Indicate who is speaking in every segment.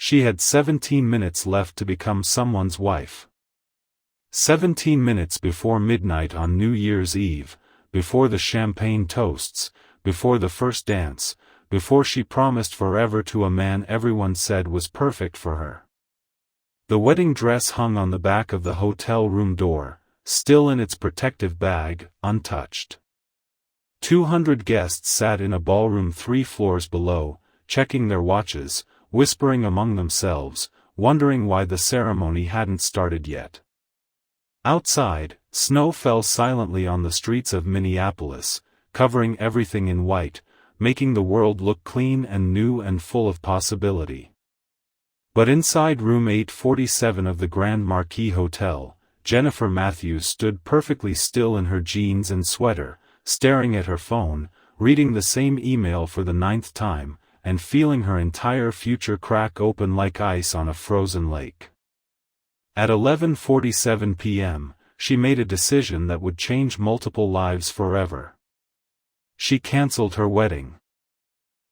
Speaker 1: She had 17 minutes left to become someone's wife. 17 minutes before midnight on New Year's Eve, before the champagne toasts, before the first dance, before she promised forever to a man everyone said was perfect for her. The wedding dress hung on the back of the hotel room door, still in its protective bag, untouched. 200 guests sat in a ballroom 3 floors below, checking their watches, whispering among themselves, wondering why the ceremony hadn't started yet. Outside, snow fell silently on the streets of Minneapolis, covering everything in white, making the world look clean and new and full of possibility. But inside room 847 of the Grand Marquis Hotel, Jennifer Matthews stood perfectly still in her jeans and sweater, staring at her phone, reading the same email for the 9th time, and feeling her entire future crack open like ice on a frozen lake. At 11:47 p.m., she made a decision that would change multiple lives forever. She canceled her wedding.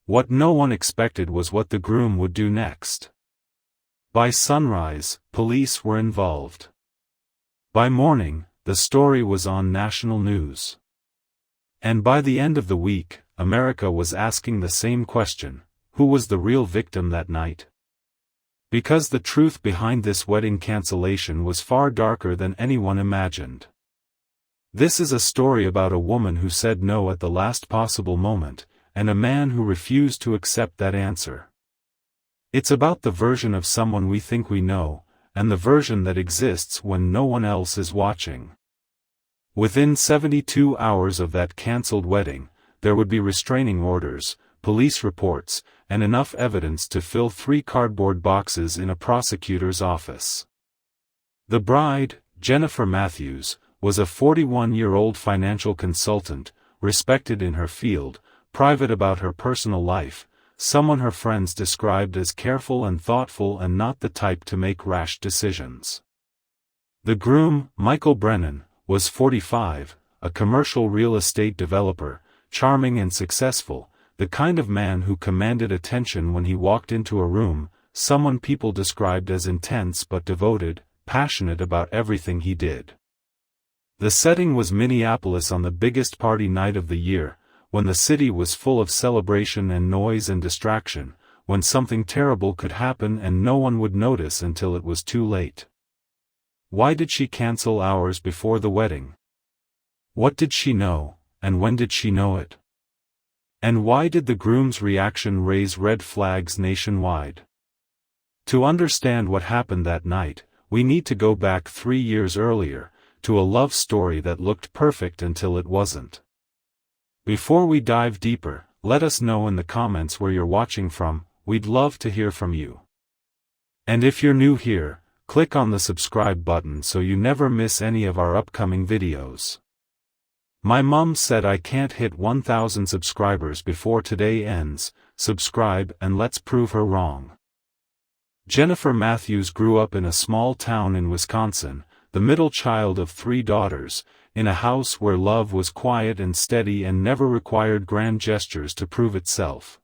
Speaker 1: What no one expected was what the groom would do next. By sunrise, police were involved. By morning, the story was on national news. And by the end of the week, America was asking the same question: who was the real victim that night? Because the truth behind this wedding cancellation was far darker than anyone imagined. This is a story about a woman who said no at the last possible moment, and a man who refused to accept that answer. It's about the version of someone we think we know, and the version that exists when no one else is watching. Within 72 hours of that cancelled wedding, there would be restraining orders, police reports, and enough evidence to fill 3 cardboard boxes in a prosecutor's office. The bride, Jennifer Matthews, was a 41-year-old financial consultant, respected in her field, private about her personal life, someone her friends described as careful and thoughtful and not the type to make rash decisions. The groom, Michael Brennan, was 45, a commercial real estate developer, charming and successful, the kind of man who commanded attention when he walked into a room, someone people described as intense but devoted, passionate about everything he did. The setting was Minneapolis on the biggest party night of the year, when the city was full of celebration and noise and distraction, when something terrible could happen and no one would notice until it was too late. Why did she cancel hours before the wedding? What did she know, and when did she know it? And why did the groom's reaction raise red flags nationwide? To understand what happened that night, we need to go back 3 years earlier, to a love story that looked perfect until it wasn't. Before we dive deeper, let us know in the comments where you're watching from. We'd love to hear from you. And if you're new here, click on the subscribe button so you never miss any of our upcoming videos. My mom said I can't hit 1,000 subscribers before today ends. Subscribe and let's prove her wrong. Jennifer Matthews grew up in a small town in Wisconsin, the middle child of 3 daughters, in a house where love was quiet and steady and never required grand gestures to prove itself.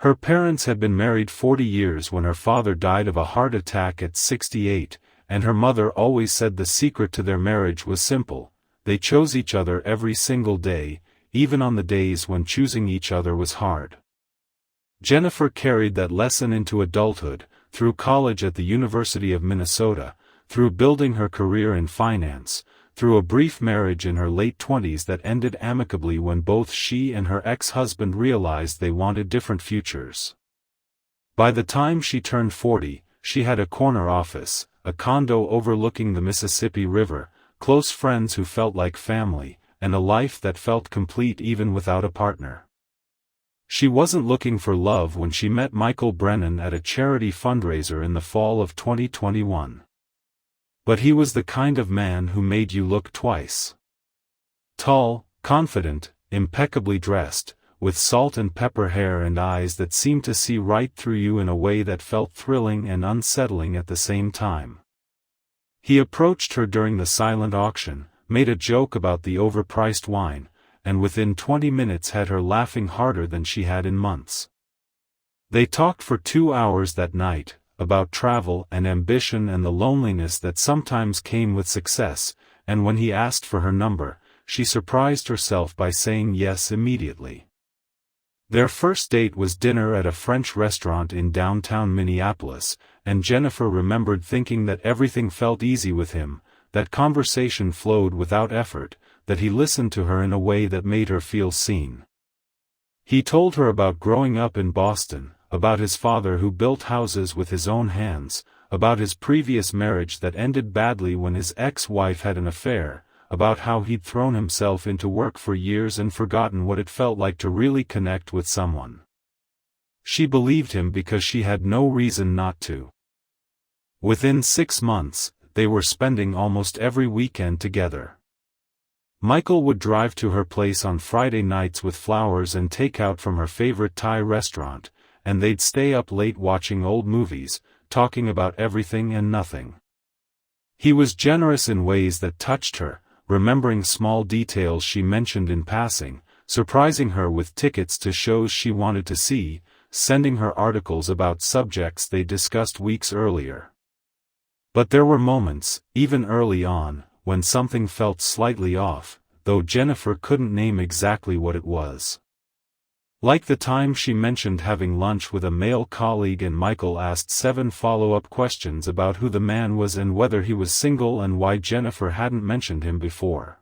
Speaker 1: Her parents had been married 40 years when her father died of a heart attack at 68, and her mother always said the secret to their marriage was simple: they chose each other every single day, even on the days when choosing each other was hard. Jennifer carried that lesson into adulthood, through college at the University of Minnesota, through building her career in finance, through a brief marriage in her late 20s that ended amicably when both she and her ex-husband realized they wanted different futures. By the time she turned 40, she had a corner office, a condo overlooking the Mississippi River, close friends who felt like family, and a life that felt complete even without a partner. She wasn't looking for love when she met Michael Brennan at a charity fundraiser in the fall of 2021. But he was the kind of man who made you look twice. Tall, confident, impeccably dressed, with salt and pepper hair and eyes that seemed to see right through you in a way that felt thrilling and unsettling at the same time. He approached her during the silent auction, made a joke about the overpriced wine, and within 20 minutes had her laughing harder than she had in months. They talked for 2 hours that night, about travel and ambition and the loneliness that sometimes came with success, and when he asked for her number, she surprised herself by saying yes immediately. Their first date was dinner at a French restaurant in downtown Minneapolis, and Jennifer remembered thinking that everything felt easy with him, that conversation flowed without effort, that he listened to her in a way that made her feel seen. He told her about growing up in Boston, about his father who built houses with his own hands, about his previous marriage that ended badly when his ex-wife had an affair, about how he'd thrown himself into work for years and forgotten what it felt like to really connect with someone. She believed him because she had no reason not to. Within 6 months, they were spending almost every weekend together. Michael would drive to her place on Friday nights with flowers and takeout from her favorite Thai restaurant, and they'd stay up late watching old movies, talking about everything and nothing. He was generous in ways that touched her, remembering small details she mentioned in passing, surprising her with tickets to shows she wanted to see, sending her articles about subjects they discussed weeks earlier. But there were moments, even early on, when something felt slightly off, though Jennifer couldn't name exactly what it was. Like the time she mentioned having lunch with a male colleague and Michael asked 7 follow-up questions about who the man was and whether he was single and why Jennifer hadn't mentioned him before.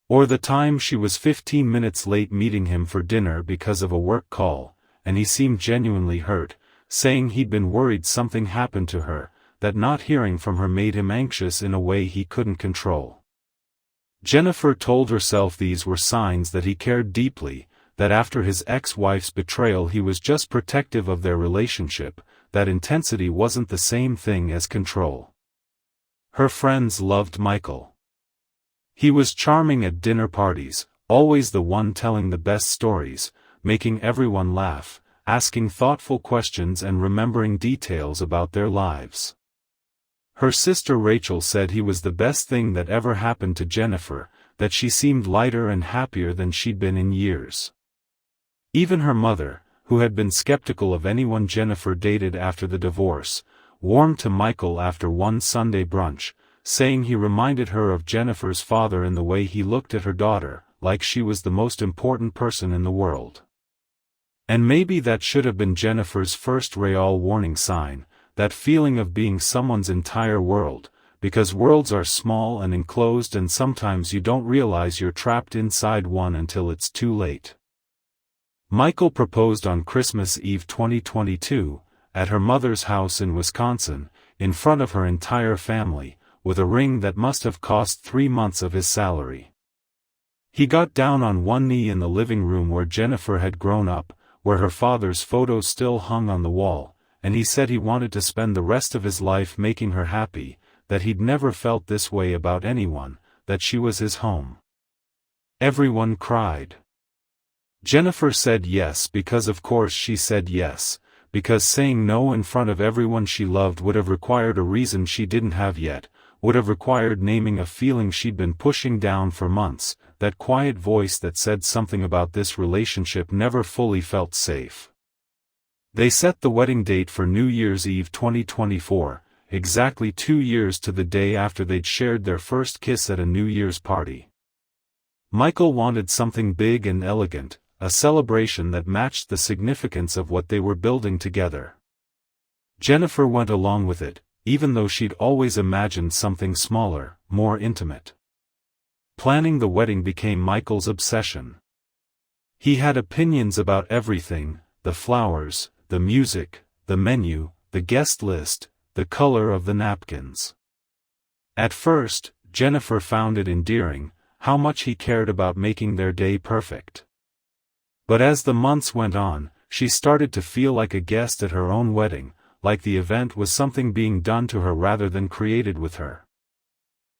Speaker 1: Or the time she was 15 minutes late meeting him for dinner because of a work call, and he seemed genuinely hurt, saying he'd been worried something happened to her, that not hearing from her made him anxious in a way he couldn't control. Jennifer told herself these were signs that he cared deeply, that after his ex-wife's betrayal he was just protective of their relationship, that intensity wasn't the same thing as control. Her friends loved Michael. He was charming at dinner parties, always the one telling the best stories, making everyone laugh, asking thoughtful questions and remembering details about their lives. Her sister Rachel said he was the best thing that ever happened to Jennifer, that she seemed lighter and happier than she'd been in years. Even her mother, who had been skeptical of anyone Jennifer dated after the divorce, warmed to Michael after one Sunday brunch, saying he reminded her of Jennifer's father in the way he looked at her daughter, like she was the most important person in the world. And maybe that should have been Jennifer's first real warning sign, that feeling of being someone's entire world, because worlds are small and enclosed and sometimes you don't realize you're trapped inside one until it's too late. Michael proposed on Christmas Eve 2022, at her mother's house in Wisconsin, in front of her entire family, with a ring that must have cost 3 months of his salary. He got down on one knee in the living room where Jennifer had grown up, where her father's photo still hung on the wall, and he said he wanted to spend the rest of his life making her happy, that he'd never felt this way about anyone, that she was his home. Everyone cried. Jennifer said yes because of course she said yes, because saying no in front of everyone she loved would have required a reason she didn't have yet, would have required naming a feeling she'd been pushing down for months, that quiet voice that said something about this relationship never fully felt safe. They set the wedding date for New Year's Eve 2024, exactly 2 years to the day after they'd shared their first kiss at a New Year's party. Michael wanted something big and elegant, a celebration that matched the significance of what they were building together. Jennifer went along with it, even though she'd always imagined something smaller, more intimate. Planning the wedding became Michael's obsession. He had opinions about everything: the flowers, the music, the menu, the guest list, the color of the napkins. At first, Jennifer found it endearing, how much he cared about making their day perfect. But as the months went on, she started to feel like a guest at her own wedding, like the event was something being done to her rather than created with her.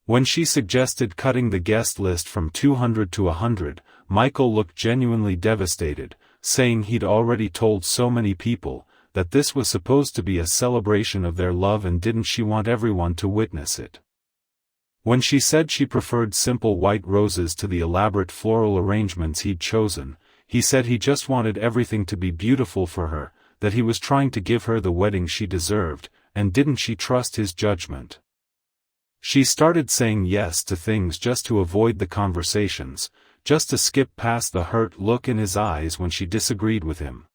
Speaker 1: When she suggested cutting the guest list from 200 to 100, Michael looked genuinely devastated, saying he'd already told so many people, that this was supposed to be a celebration of their love and didn't she want everyone to witness it. When she said she preferred simple white roses to the elaborate floral arrangements he'd chosen, he said he just wanted everything to be beautiful for her, that he was trying to give her the wedding she deserved, and didn't she trust his judgment? She started saying yes to things just to avoid the conversations, just to skip past the hurt look in his eyes when she disagreed with him.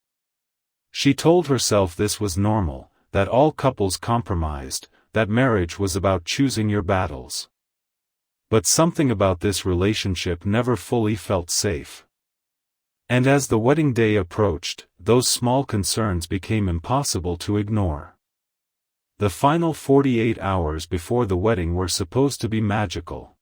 Speaker 1: She told herself this was normal, that all couples compromised, that marriage was about choosing your battles. But something about this relationship never fully felt safe. And as the wedding day approached, those small concerns became impossible to ignore. The final 48 hours before the wedding were supposed to be magical.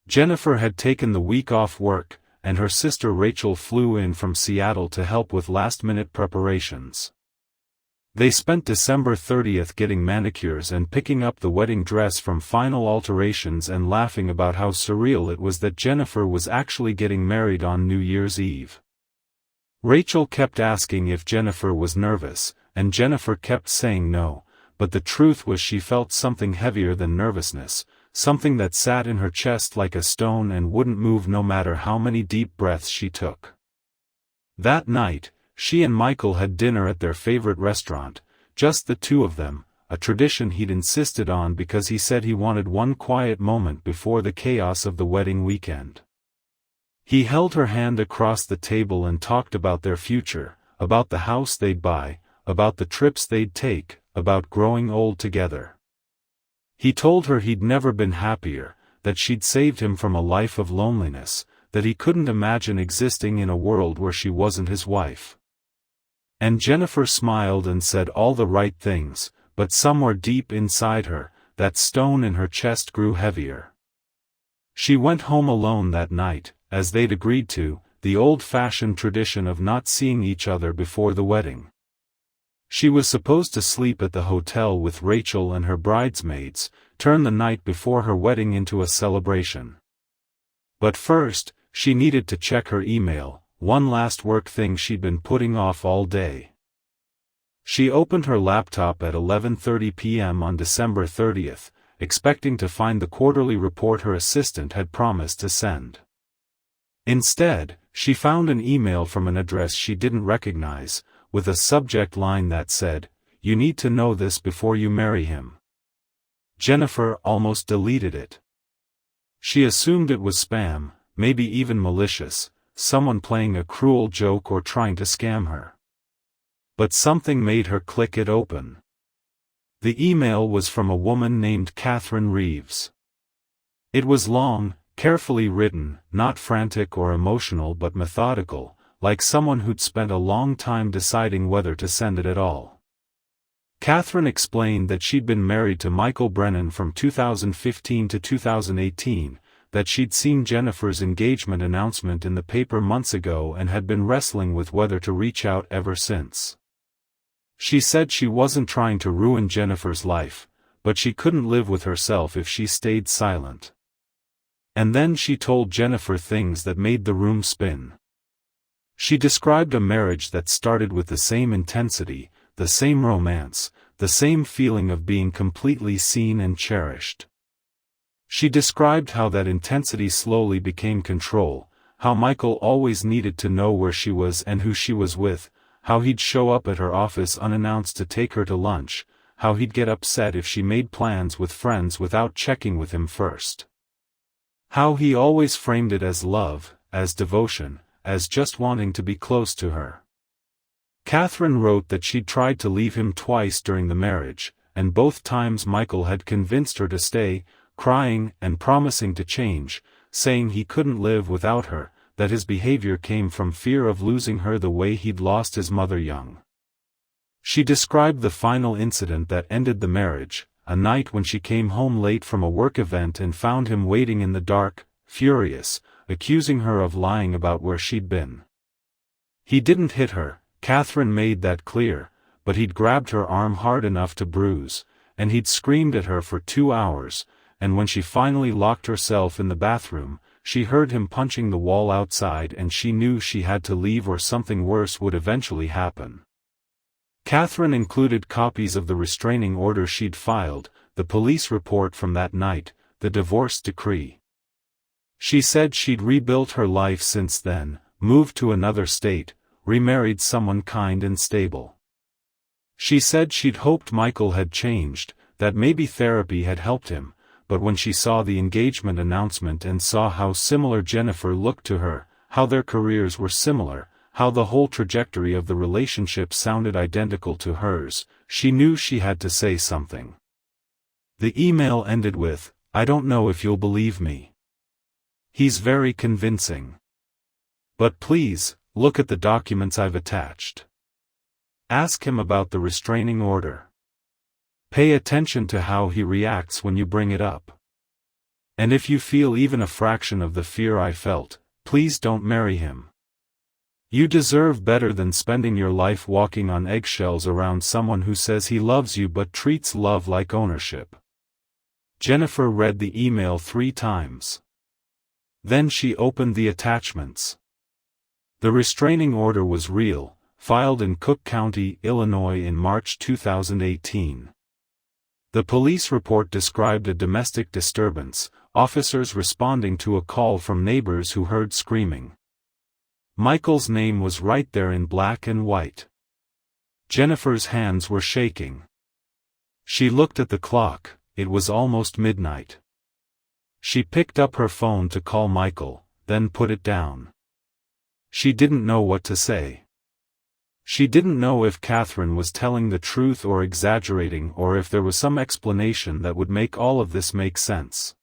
Speaker 1: Jennifer had taken the week off work, and her sister Rachel flew in from Seattle to help with last-minute preparations. They spent December 30th getting manicures and picking up the wedding dress from final alterations and laughing about how surreal it was that Jennifer was actually getting married on New Year's Eve. Rachel kept asking if Jennifer was nervous, and Jennifer kept saying no, but the truth was she felt something heavier than nervousness, something that sat in her chest like a stone and wouldn't move no matter how many deep breaths she took. That night, she and Michael had dinner at their favorite restaurant, just the two of them, a tradition he'd insisted on because he said he wanted one quiet moment before the chaos of the wedding weekend. He held her hand across the table and talked about their future, about the house they'd buy, about the trips they'd take, about growing old together. He told her he'd never been happier, that she'd saved him from a life of loneliness, that he couldn't imagine existing in a world where she wasn't his wife. And Jennifer smiled and said all the right things, but somewhere deep inside her, that stone in her chest grew heavier. She went home alone that night, as they'd agreed to, the old-fashioned tradition of not seeing each other before the wedding. She was supposed to sleep at the hotel with Rachel and her bridesmaids, turn the night before her wedding into a celebration. But first, she needed to check her email, one last work thing she'd been putting off all day. She opened her laptop at 11:30 p.m. on December 30th, expecting to find the quarterly report her assistant had promised to send. Instead, she found an email from an address she didn't recognize, with a subject line that said, "You need to know this before you marry him." Jennifer almost deleted it. She assumed it was spam, maybe even malicious, someone playing a cruel joke or trying to scam her. But something made her click it open. The email was from a woman named Catherine Reeves. It was long, carefully written, not frantic or emotional but methodical, like someone who'd spent a long time deciding whether to send it at all. Catherine explained that she'd been married to Michael Brennan from 2015 to 2018, that she'd seen Jennifer's engagement announcement in the paper months ago and had been wrestling with whether to reach out ever since. She said she wasn't trying to ruin Jennifer's life, but she couldn't live with herself if she stayed silent. And then she told Jennifer things that made the room spin. She described a marriage that started with the same intensity, the same romance, the same feeling of being completely seen and cherished. She described how that intensity slowly became control, how Michael always needed to know where she was and who she was with, how he'd show up at her office unannounced to take her to lunch, how he'd get upset if she made plans with friends without checking with him first. How he always framed it as love, as devotion, as just wanting to be close to her. Catherine wrote that she'd tried to leave him twice during the marriage, and both times Michael had convinced her to stay, crying and promising to change, saying he couldn't live without her, that his behavior came from fear of losing her the way he'd lost his mother young. She described the final incident that ended the marriage, a night when she came home late from a work event and found him waiting in the dark, furious, accusing her of lying about where she'd been. He didn't hit her, Catherine made that clear, but he'd grabbed her arm hard enough to bruise, and he'd screamed at her for 2 hours, and when she finally locked herself in the bathroom, she heard him punching the wall outside and she knew she had to leave or something worse would eventually happen. Catherine included copies of the restraining order she'd filed, the police report from that night, the divorce decree. She said she'd rebuilt her life since then, moved to another state, remarried someone kind and stable. She said she'd hoped Michael had changed, that maybe therapy had helped him, but when she saw the engagement announcement and saw how similar Jennifer looked to her, how their careers were similar, how the whole trajectory of the relationship sounded identical to hers, she knew she had to say something. The email ended with, "I don't know if you'll believe me. He's very convincing. But please, look at the documents I've attached. Ask him about the restraining order. Pay attention to how he reacts when you bring it up. And if you feel even a fraction of the fear I felt, please don't marry him. You deserve better than spending your life walking on eggshells around someone who says he loves you but treats love like ownership." Jennifer read the email 3 times. Then she opened the attachments. The restraining order was real, filed in Cook County, Illinois in March 2018. The police report described a domestic disturbance, officers responding to a call from neighbors who heard screaming. Michael's name was right there in black and white. Jennifer's hands were shaking. She looked at the clock, it was almost midnight. She picked up her phone to call Michael, then put it down. She didn't know what to say. She didn't know if Catherine was telling the truth or exaggerating or if there was some explanation that would make all of this make sense.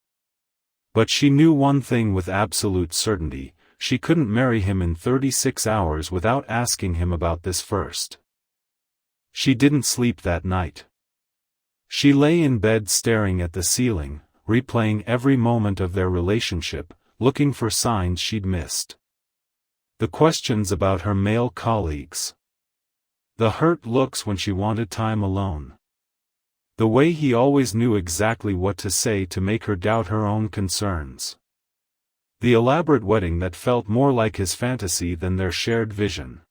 Speaker 1: But she knew one thing with absolute certainty, she couldn't marry him in 36 hours without asking him about this first. She didn't sleep that night. She lay in bed staring at the ceiling, replaying every moment of their relationship, looking for signs she'd missed. The questions about her male colleagues. The hurt looks when she wanted time alone. The way he always knew exactly what to say to make her doubt her own concerns. The elaborate wedding that felt more like his fantasy than their shared vision.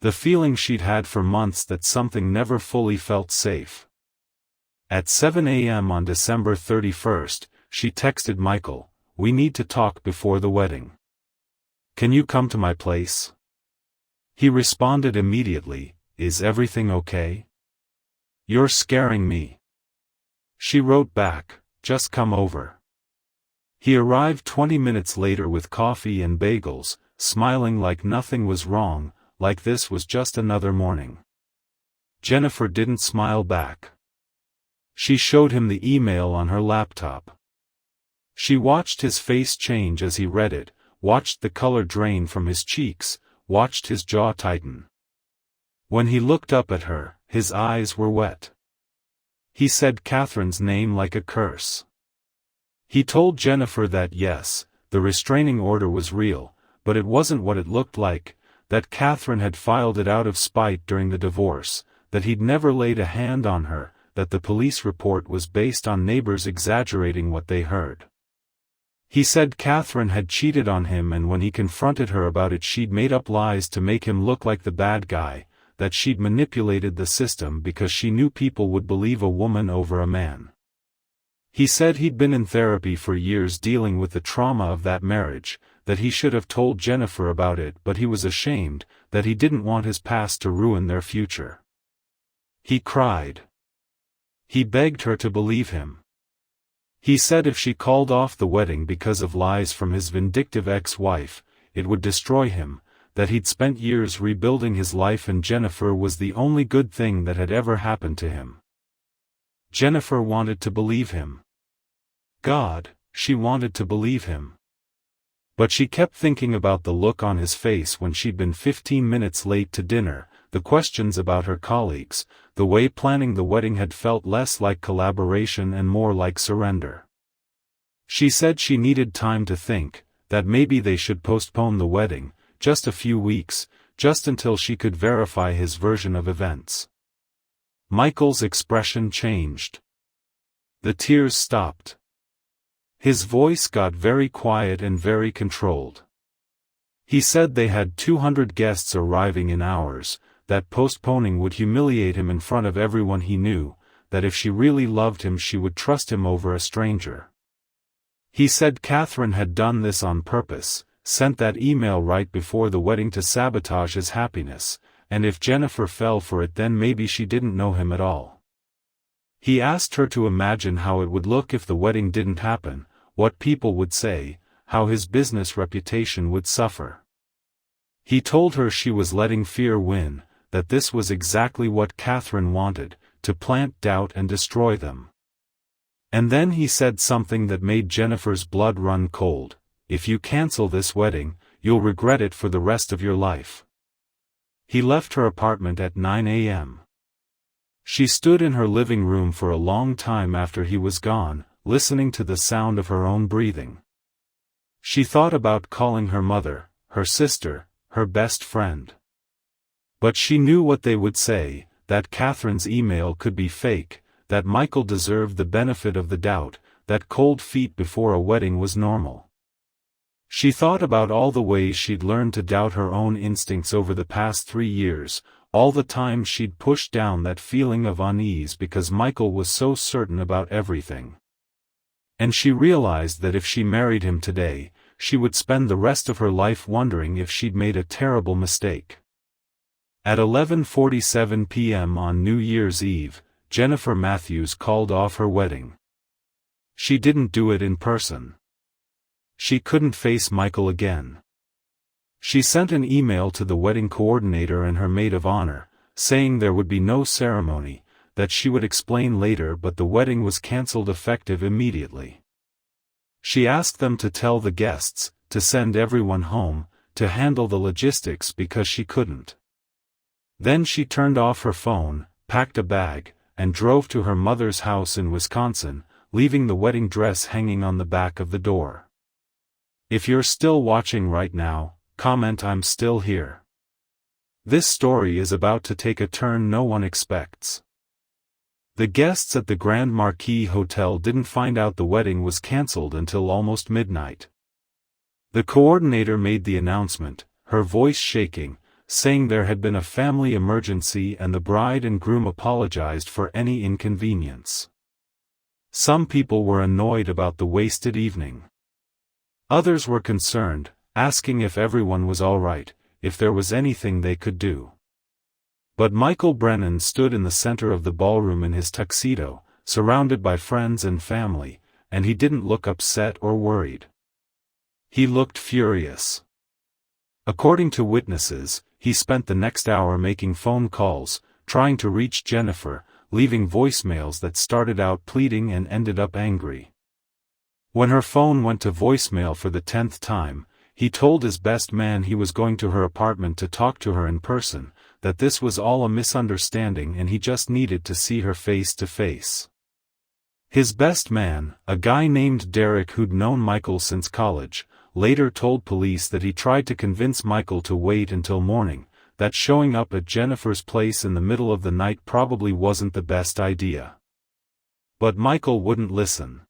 Speaker 1: The feeling she'd had for months that something never fully felt safe. At 7 a.m. on December 31st, she texted Michael, "We need to talk before the wedding. Can you come to my place?" He responded immediately, "Is everything okay? You're scaring me." She wrote back, "Just come over." He arrived 20 minutes later with coffee and bagels, smiling like nothing was wrong, like this was just another morning. Jennifer didn't smile back. She showed him the email on her laptop. She watched his face change as he read it, watched the color drain from his cheeks, watched his jaw tighten. When he looked up at her, his eyes were wet. He said Catherine's name like a curse. He told Jennifer that yes, the restraining order was real, but it wasn't what it looked like, that Catherine had filed it out of spite during the divorce, that he'd never laid a hand on her, that the police report was based on neighbors exaggerating what they heard. He said Catherine had cheated on him and when he confronted her about it she'd made up lies to make him look like the bad guy, that she'd manipulated the system because she knew people would believe a woman over a man. He said he'd been in therapy for years dealing with the trauma of that marriage, that he should have told Jennifer about it but he was ashamed, that he didn't want his past to ruin their future. He cried. He begged her to believe him. He said if she called off the wedding because of lies from his vindictive ex-wife, it would destroy him, that he'd spent years rebuilding his life and Jennifer was the only good thing that had ever happened to him. Jennifer wanted to believe him. God, she wanted to believe him. But she kept thinking about the look on his face when she'd been 15 minutes late to dinner, the questions about her colleagues, the way planning the wedding had felt less like collaboration and more like surrender. She said she needed time to think, that maybe they should postpone the wedding, just a few weeks, just until she could verify his version of events. Michael's expression changed. The tears stopped. His voice got very quiet and very controlled. He said they had 200 guests arriving in hours, that postponing would humiliate him in front of everyone he knew, that if she really loved him she would trust him over a stranger. He said Catherine had done this on purpose, sent that email right before the wedding to sabotage his happiness, and if Jennifer fell for it then maybe she didn't know him at all. He asked her to imagine how it would look if the wedding didn't happen, what people would say, how his business reputation would suffer. He told her she was letting fear win, that this was exactly what Catherine wanted, to plant doubt and destroy them. And then he said something that made Jennifer's blood run cold: "If you cancel this wedding, you'll regret it for the rest of your life." He left her apartment at 9 a.m. She stood in her living room for a long time after he was gone, listening to the sound of her own breathing. She thought about calling her mother, her sister, her best friend. But she knew what they would say, that Catherine's email could be fake, that Michael deserved the benefit of the doubt, that cold feet before a wedding was normal. She thought about all the ways she'd learned to doubt her own instincts over the past 3 years, all the time she'd pushed down that feeling of unease because Michael was so certain about everything. And she realized that if she married him today, she would spend the rest of her life wondering if she'd made a terrible mistake. At 11:47 p.m. on New Year's Eve, Jennifer Matthews called off her wedding. She didn't do it in person. She couldn't face Michael again. She sent an email to the wedding coordinator and her maid of honor, saying there would be no ceremony, that she would explain later, but the wedding was cancelled effective immediately. She asked them to tell the guests, to send everyone home, to handle the logistics because she couldn't. Then she turned off her phone, packed a bag, and drove to her mother's house in Wisconsin, leaving the wedding dress hanging on the back of the door. If you're still watching right now, comment "I'm still here." This story is about to take a turn no one expects. The guests at the Grand Marquis Hotel didn't find out the wedding was cancelled until almost midnight. The coordinator made the announcement, her voice shaking, saying there had been a family emergency and the bride and groom apologized for any inconvenience. Some people were annoyed about the wasted evening. Others were concerned, asking if everyone was all right, if there was anything they could do. But Michael Brennan stood in the center of the ballroom in his tuxedo, surrounded by friends and family, and he didn't look upset or worried. He looked furious. According to witnesses, he spent the next hour making phone calls, trying to reach Jennifer, leaving voicemails that started out pleading and ended up angry. When her phone went to voicemail for the 10th time, he told his best man he was going to her apartment to talk to her in person, that this was all a misunderstanding and he just needed to see her face to face. His best man, a guy named Derek who'd known Michael since college, later told police that he tried to convince Michael to wait until morning, that showing up at Jennifer's place in the middle of the night probably wasn't the best idea. But Michael wouldn't listen.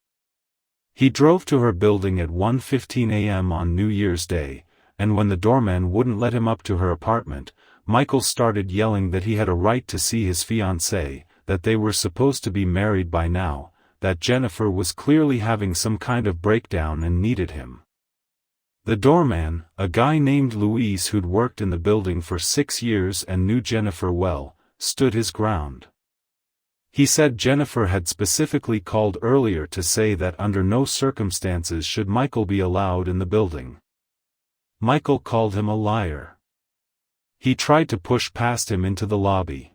Speaker 1: He drove to her building at 1:15 a.m. on New Year's Day, and when the doorman wouldn't let him up to her apartment, Michael started yelling that he had a right to see his fiancée, that they were supposed to be married by now, that Jennifer was clearly having some kind of breakdown and needed him. The doorman, a guy named Luis who'd worked in the building for 6 years and knew Jennifer well, stood his ground. He said Jennifer had specifically called earlier to say that under no circumstances should Michael be allowed in the building. Michael called him a liar. He tried to push past him into the lobby.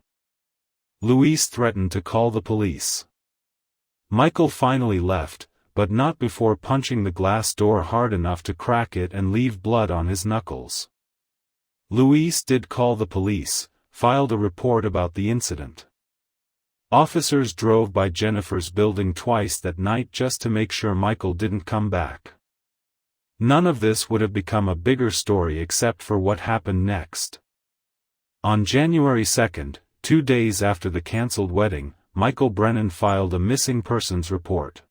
Speaker 1: Luis threatened to call the police. Michael finally left, but not before punching the glass door hard enough to crack it and leave blood on his knuckles. Luis did call the police, filed a report about the incident. Officers drove by Jennifer's building twice that night just to make sure Michael didn't come back. None of this would have become a bigger story except for what happened next. On January 2nd, 2 days after the cancelled wedding, Michael Brennan filed a missing persons report.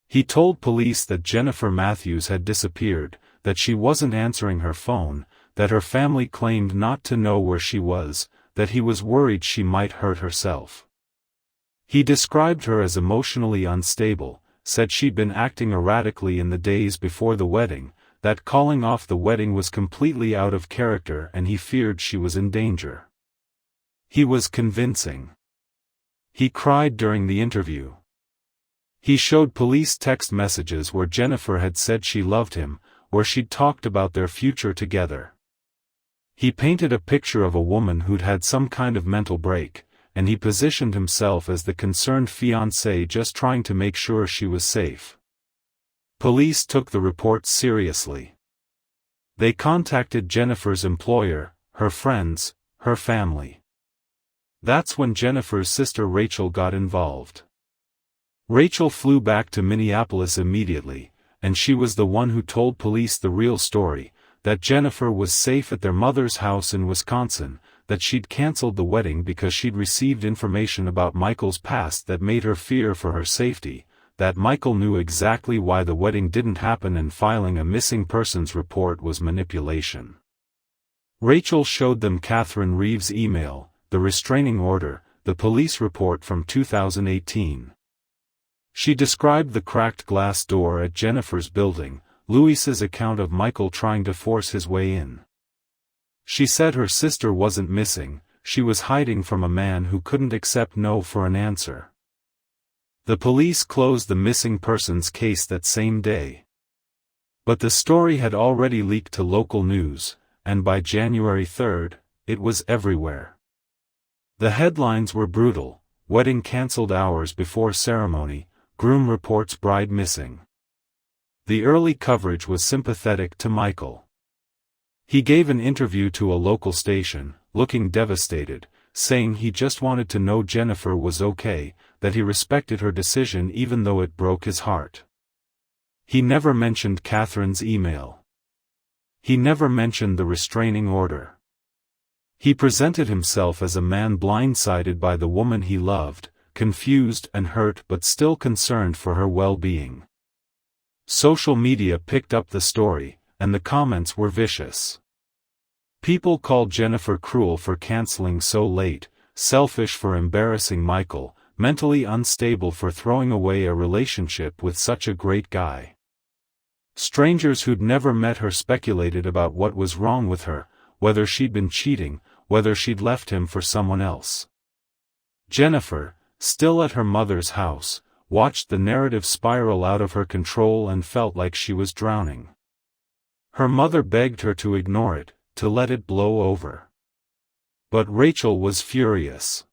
Speaker 1: He told police that Jennifer Matthews had disappeared, that she wasn't answering her phone, that her family claimed not to know where she was, that he was worried she might hurt herself. He described her as emotionally unstable, said she'd been acting erratically in the days before the wedding, that calling off the wedding was completely out of character and he feared she was in danger. He was convincing. He cried during the interview. He showed police text messages where Jennifer had said she loved him, where she'd talked about their future together. He painted a picture of a woman who'd had some kind of mental break, and he positioned himself as the concerned fiancé just trying to make sure she was safe. Police took the reports seriously. They contacted Jennifer's employer, her friends, her family. That's when Jennifer's sister Rachel got involved. Rachel flew back to Minneapolis immediately, and she was the one who told police the real story, that Jennifer was safe at their mother's house in Wisconsin, that she'd canceled the wedding because she'd received information about Michael's past that made her fear for her safety, that Michael knew exactly why the wedding didn't happen and filing a missing persons report was manipulation. Rachel showed them Catherine Reeves' email, the restraining order, the police report from 2018. She described the cracked glass door at Jennifer's building, Louisa's account of Michael trying to force his way in. She said her sister wasn't missing, she was hiding from a man who couldn't accept no for an answer. The police closed the missing persons case that same day. But the story had already leaked to local news, and by January 3rd, it was everywhere. The headlines were brutal: wedding cancelled hours before ceremony, groom reports bride missing. The early coverage was sympathetic to Michael. He gave an interview to a local station, looking devastated, saying he just wanted to know Jennifer was okay, that he respected her decision even though it broke his heart. He never mentioned Catherine's email. He never mentioned the restraining order. He presented himself as a man blindsided by the woman he loved, confused and hurt but still concerned for her well-being. Social media picked up the story, and the comments were vicious. People called Jennifer cruel for canceling so late, selfish for embarrassing Michael, mentally unstable for throwing away a relationship with such a great guy. Strangers who'd never met her speculated about what was wrong with her, whether she'd been cheating, whether she'd left him for someone else. Jennifer, still at her mother's house, watched the narrative spiral out of her control and felt like she was drowning. Her mother begged her to ignore it, to let it blow over. But Rachel was furious.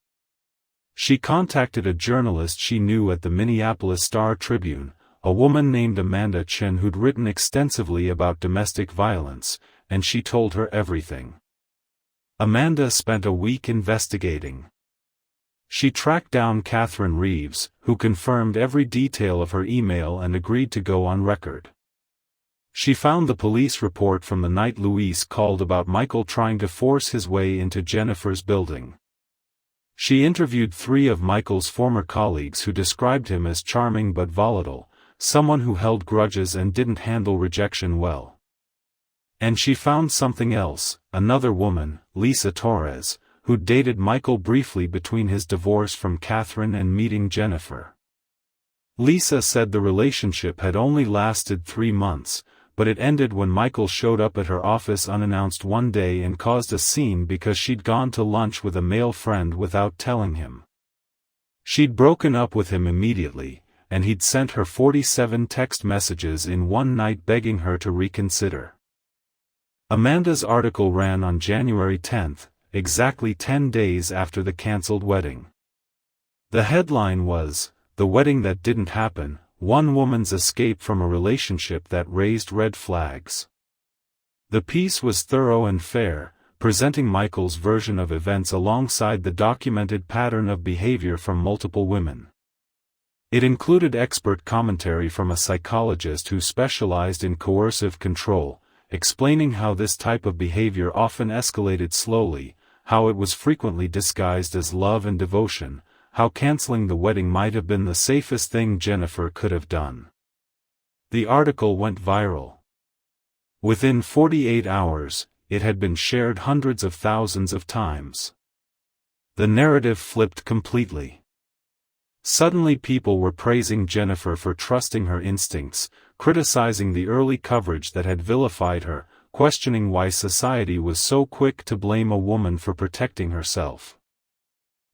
Speaker 1: She contacted a journalist she knew at the Minneapolis Star-Tribune, a woman named Amanda Chen who'd written extensively about domestic violence, and she told her everything. Amanda spent a week investigating. She tracked down Catherine Reeves, who confirmed every detail of her email and agreed to go on record. She found the police report from the night Louise called about Michael trying to force his way into Jennifer's building. She interviewed 3 of Michael's former colleagues who described him as charming but volatile, someone who held grudges and didn't handle rejection well. And she found something else, another woman, Lisa Torres, who dated Michael briefly between his divorce from Catherine and meeting Jennifer. Lisa said the relationship had only lasted 3 months, but it ended when Michael showed up at her office unannounced one day and caused a scene because she'd gone to lunch with a male friend without telling him. She'd broken up with him immediately, and he'd sent her 47 text messages in one night begging her to reconsider. Amanda's article ran on January 10, exactly 10 days after the cancelled wedding. The headline was, "The Wedding That Didn't Happen, One Woman's Escape from a Relationship That Raised Red Flags." The piece was thorough and fair, presenting Michael's version of events alongside the documented pattern of behavior from multiple women. It included expert commentary from a psychologist who specialized in coercive control, explaining how this type of behavior often escalated slowly, how it was frequently disguised as love and devotion, how canceling the wedding might have been the safest thing Jennifer could have done. The article went viral. Within 48 hours, it had been shared hundreds of thousands of times. The narrative flipped completely. Suddenly people were praising Jennifer for trusting her instincts, criticizing the early coverage that had vilified her, questioning why society was so quick to blame a woman for protecting herself.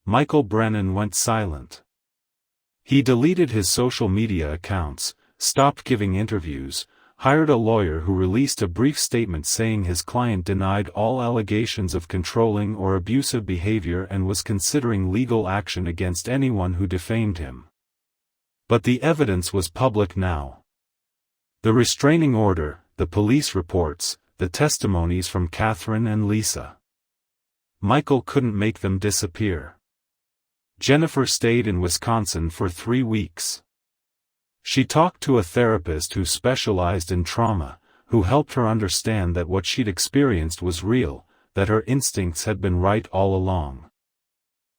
Speaker 1: Michael Brennan went silent. He deleted his social media accounts, stopped giving interviews, hired a lawyer who released a brief statement saying his client denied all allegations of controlling or abusive behavior and was considering legal action against anyone who defamed him. But the evidence was public now. The restraining order, the police reports, the testimonies from Catherine and Lisa. Michael couldn't make them disappear. Jennifer stayed in Wisconsin for 3 weeks. She talked to a therapist who specialized in trauma, who helped her understand that what she'd experienced was real, that her instincts had been right all along.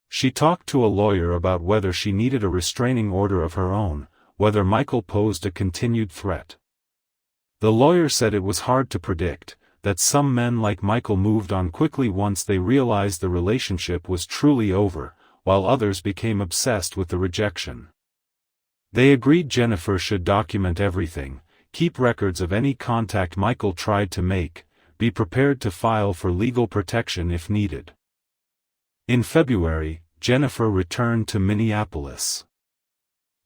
Speaker 1: She talked to a lawyer about whether she needed a restraining order of her own, whether Michael posed a continued threat. The lawyer said it was hard to predict, that some men like Michael moved on quickly once they realized the relationship was truly over, while others became obsessed with the rejection. They agreed Jennifer should document everything, keep records of any contact Michael tried to make, be prepared to file for legal protection if needed. In February, Jennifer returned to Minneapolis.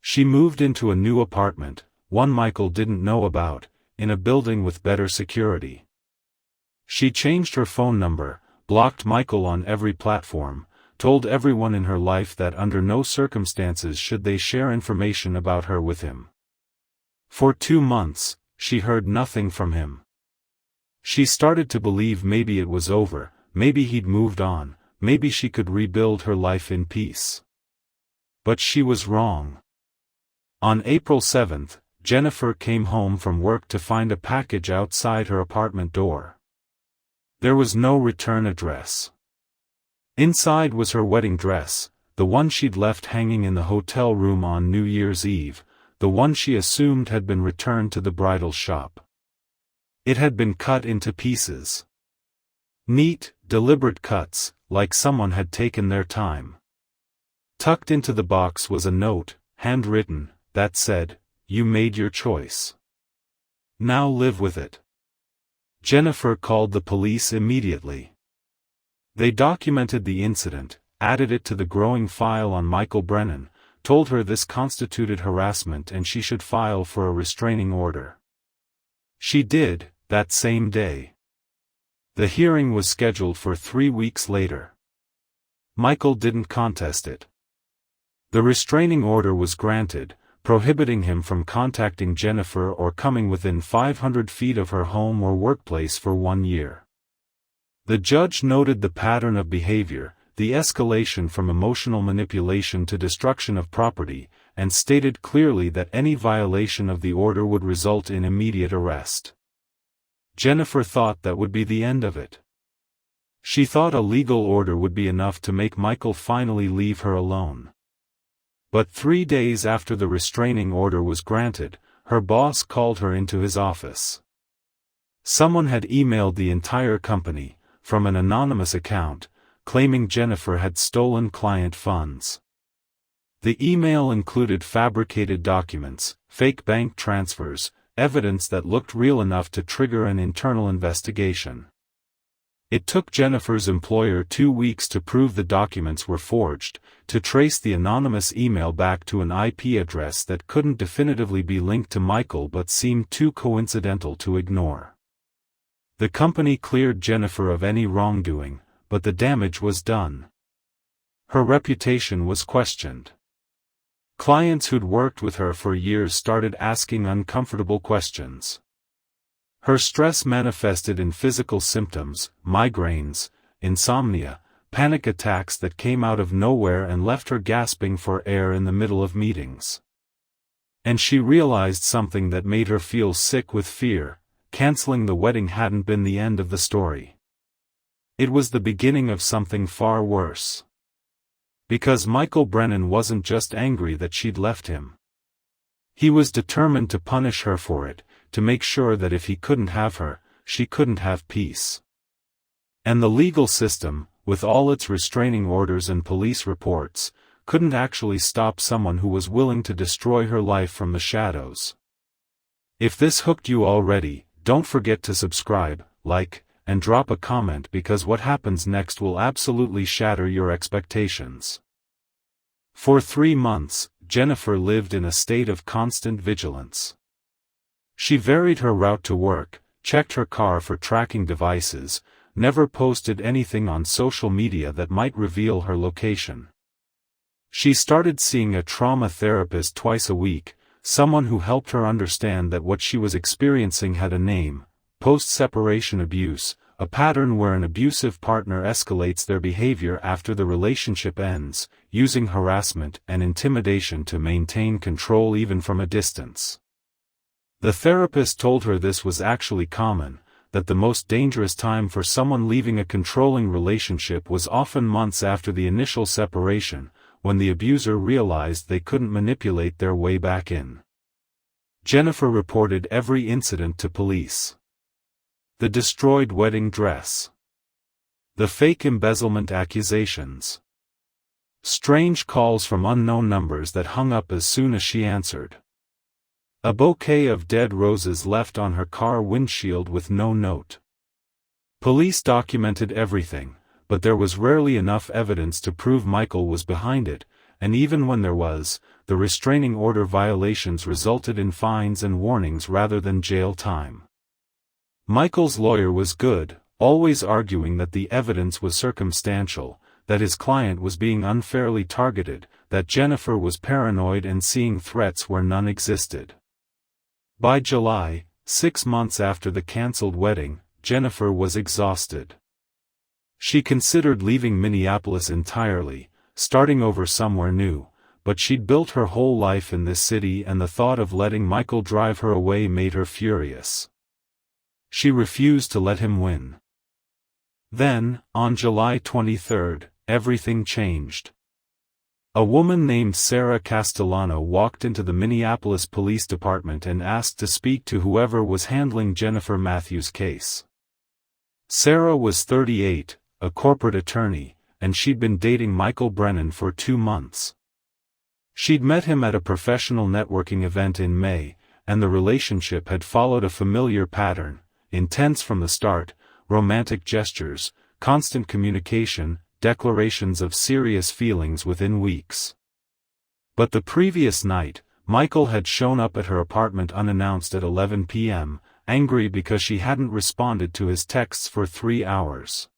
Speaker 1: She moved into a new apartment, one Michael didn't know about, in a building with better security. She changed her phone number, blocked Michael on every platform, told everyone in her life that under no circumstances should they share information about her with him. For 2 months, she heard nothing from him. She started to believe maybe it was over, maybe he'd moved on, maybe she could rebuild her life in peace. But she was wrong. On April 7th, Jennifer came home from work to find a package outside her apartment door. There was no return address. Inside was her wedding dress, the one she'd left hanging in the hotel room on New Year's Eve, the one she assumed had been returned to the bridal shop. It had been cut into pieces. Neat, deliberate cuts, like someone had taken their time. Tucked into the box was a note, handwritten, that said, "You made your choice. Now live with it." Jennifer called the police immediately. They documented the incident, added it to the growing file on Michael Brennan, told her this constituted harassment and she should file for a restraining order. She did, that same day. The hearing was scheduled for 3 weeks later. Michael didn't contest it. The restraining order was granted, prohibiting him from contacting Jennifer or coming within 500 feet of her home or workplace for 1 year. The judge noted the pattern of behavior, the escalation from emotional manipulation to destruction of property, and stated clearly that any violation of the order would result in immediate arrest. Jennifer thought that would be the end of it. She thought a legal order would be enough to make Michael finally leave her alone. But 3 days after the restraining order was granted, her boss called her into his office. Someone had emailed the entire company, from an anonymous account, claiming Jennifer had stolen client funds. The email included fabricated documents, fake bank transfers, evidence that looked real enough to trigger an internal investigation. It took Jennifer's employer 2 weeks to prove the documents were forged, to trace the anonymous email back to an IP address that couldn't definitively be linked to Michael but seemed too coincidental to ignore. The company cleared Jennifer of any wrongdoing, but the damage was done. Her reputation was questioned. Clients who'd worked with her for years started asking uncomfortable questions. Her stress manifested in physical symptoms, migraines, insomnia, panic attacks that came out of nowhere and left her gasping for air in the middle of meetings. And she realized something that made her feel sick with fear: canceling the wedding hadn't been the end of the story. It was the beginning of something far worse. Because Michael Brennan wasn't just angry that she'd left him. He was determined to punish her for it, to make sure that if he couldn't have her, she couldn't have peace. And the legal system, with all its restraining orders and police reports, couldn't actually stop someone who was willing to destroy her life from the shadows. If this hooked you already, don't forget to subscribe, like, and drop a comment because what happens next will absolutely shatter your expectations. For 3 months, Jennifer lived in a state of constant vigilance. She varied her route to work, checked her car for tracking devices, never posted anything on social media that might reveal her location. She started seeing a trauma therapist twice a week, someone who helped her understand that what she was experiencing had a name: post-separation abuse, a pattern where an abusive partner escalates their behavior after the relationship ends, using harassment and intimidation to maintain control even from a distance. The therapist told her this was actually common, that the most dangerous time for someone leaving a controlling relationship was often months after the initial separation, when the abuser realized they couldn't manipulate their way back in. Jennifer reported every incident to police. The destroyed wedding dress. The fake embezzlement accusations. Strange calls from unknown numbers that hung up as soon as she answered. A bouquet of dead roses left on her car windshield with no note. Police documented everything, but there was rarely enough evidence to prove Michael was behind it, and even when there was, the restraining order violations resulted in fines and warnings rather than jail time. Michael's lawyer was good, always arguing that the evidence was circumstantial, that his client was being unfairly targeted, that Jennifer was paranoid and seeing threats where none existed. By July, 6 months after the cancelled wedding, Jennifer was exhausted. She considered leaving Minneapolis entirely, starting over somewhere new, but she'd built her whole life in this city and the thought of letting Michael drive her away made her furious. She refused to let him win. Then, on July 23, everything changed. A woman named Sarah Castellano walked into the Minneapolis Police Department and asked to speak to whoever was handling Jennifer Matthews' case. Sarah was 38, a corporate attorney, and she'd been dating Michael Brennan for 2 months. She'd met him at a professional networking event in May, and the relationship had followed a familiar pattern: intense from the start, romantic gestures, constant communication, declarations of serious feelings within weeks. But the previous night, Michael had shown up at her apartment unannounced at 11 p.m., angry because she hadn't responded to his texts for 3 hours.